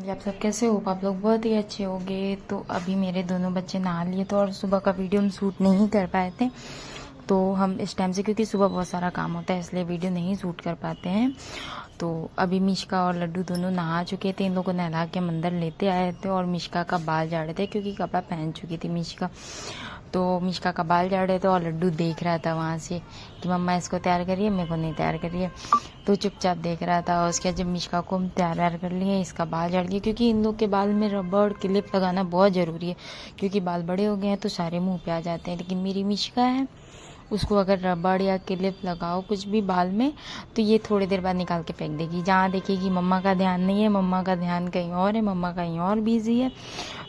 जी, आप सब कैसे हो? आप लोग बहुत ही अच्छे होंगे। तो अभी मेरे दोनों बच्चे नहा लिए तो, और सुबह का वीडियो हम शूट नहीं कर पाए थे। तो हम इस टाइम से, क्योंकि सुबह बहुत सारा काम होता है इसलिए वीडियो नहीं शूट कर पाते हैं। तो अभी मिश्का और लड्डू दोनों नहा चुके थे। इन लोगों को नहला के मंदिर लेते आए थे और मिश्का का बाल झाड़े थे क्योंकि कपड़ा पहन चुकी थी मिश्का। तो मिश्का का बाल झाड़े थे और लड्डू देख रहा था वहाँ से कि मम्मा इसको तैयार करिए, मेरे को नहीं तैयार करिए। तो चुपचाप देख रहा था। और उसके बाद जब मिश्का को हम तैयार कर लिए, इसका बाल झाड़ लिया, क्योंकि इन लोग के बाल में रबड़ क्लिप लगाना बहुत ज़रूरी है क्योंकि बाल बड़े हो गए हैं तो सारे मुंह पे आ जाते हैं। लेकिन मेरी मिश्का है, उसको अगर रबड़ या क्लिप लगाओ कुछ भी बाल में तो ये थोड़ी देर बाद निकाल के फेंक देगी। जहाँ देखेगी मम्मा का ध्यान नहीं है, मम्मा का ध्यान कहीं और है, मम्मा कहीं और बिजी है,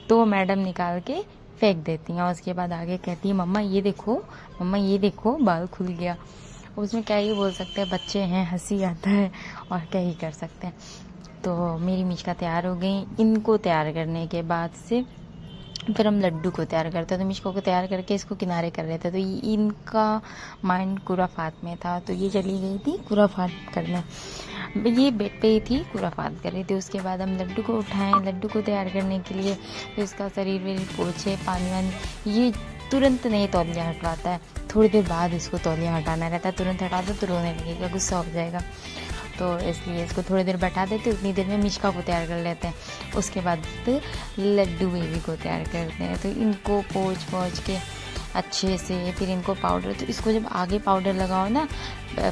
तो मैडम निकाल के फेंक देती हैं। और उसके बाद आगे कहती है मम्मा ये देखो, मम्मा ये देखो बाल खुल गया। उसमें क्या ही बोल सकते हैं, बच्चे हैं, हंसी आता है और क्या ही कर सकते हैं। तो मेरी मिश्का तैयार हो गई। इनको तैयार करने के बाद से फिर हम लड्डू को तैयार करते तो मिश्का को तैयार करके इसको किनारे कर रहे थे। तो इनका माइंड खुराफात में था, तो ये चली गई थी खुराफात करने। ये बेड पे ही थी, खुराफात कर रही थी। उसके बाद हम लड्डू को उठाएं लड्डू को तैयार करने के लिए। तो इसका शरीर वेरीर पोछे, पानी वानी, ये तुरंत नहीं तौलिया हटवाता है, थोड़ी देर बाद इसको तौलिया हटाना रहता है। तुरंत हटा दो तो रोने लगेगा, गुस्सा हो जाएगा। तो इसलिए इसको थोड़ी देर बैठा देते, उतनी देर में मिश्का को तैयार कर लेते हैं। उसके बाद लड्डू बेबी को तैयार करते हैं। तो इनको पोंछ के अच्छे से, फिर इनको पाउडर, तो इसको जब आगे पाउडर लगाओ ना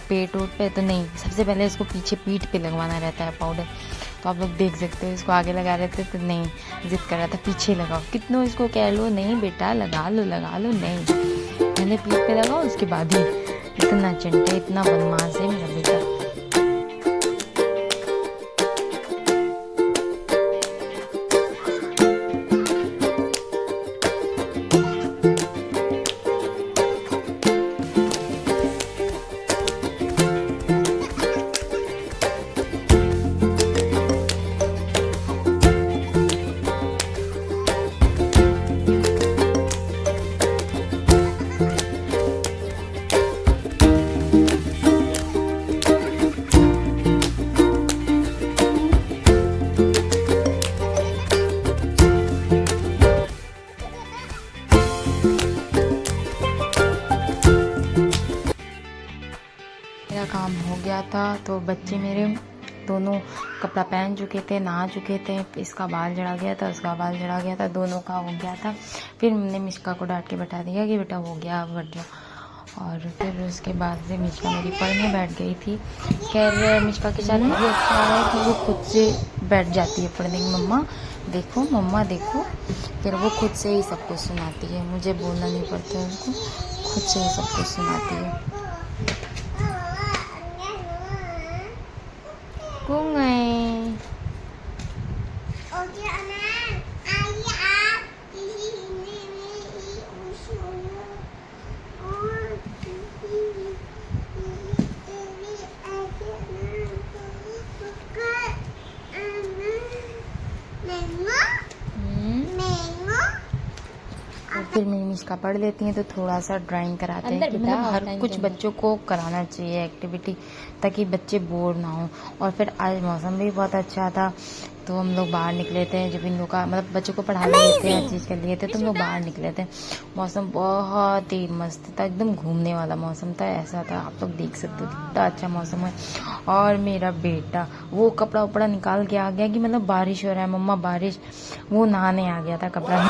पेट वोट पे, तो नहीं, सबसे पहले इसको पीछे पीठ पे लगवाना रहता है पाउडर। तो आप लोग देख सकते हो, इसको आगे लगा रहे थे तो नहीं, जिद कर रहा था पीछे लगाओ। कितनों इसको कह लो, नहीं बेटा लगा लो, नहीं, पहले पीठ पे लगाओ उसके बाद ही। इतना चंटे, इतना बदमाश है मेरा बेटा। मेरा काम हो गया था। तो बच्चे मेरे दोनों कपड़ा पहन चुके थे, नहा चुके थे। इसका बाल जड़ा गया था, उसका बाल जड़ा गया था, दोनों का हो गया था। फिर हमने मिश्का को डांट के बैठा दिया कि बेटा हो गया, अब बैठ जाओ। और फिर उसके बाद से मिश्का मेरी पढ़ने बैठ गई थी। खैर मिश्का के साथ ये अच्छा है कि वो खुद से बैठ जाती है पढ़ने की, मम्मा देखो, मम्मा देखो। फिर वो खुद से ही सब कुछ सुनाती है, मुझे बोलना नहीं पड़ता है उसको, खुद से ही सब कुछ सुनाती है। फिर मेरी मिश्का पढ़ लेती हैं तो थोड़ा सा ड्राइंग कराते हैं कि मतलब हर कुछ बच्चों को कराना चाहिए एक्टिविटी, ताकि बच्चे बोर ना हो। और फिर आज मौसम भी बहुत अच्छा था तो हम लोग बाहर निकले थे। जब इन लोग का मतलब बच्चों को पढ़ा लेते हैं, हर चीज़ कर लिए थे, तो हम लोग बाहर निकले थे। मौसम बहुत ही मस्त था, एकदम घूमने वाला मौसम था, ऐसा था। आप लोग देख सकते हो कितना अच्छा मौसम है। और मेरा बेटा वो कपड़ा उपड़ा निकाल के आ गया कि मतलब बारिश हो रहा है मम्मा बारिश, वो नहाने आ गया था कपड़ा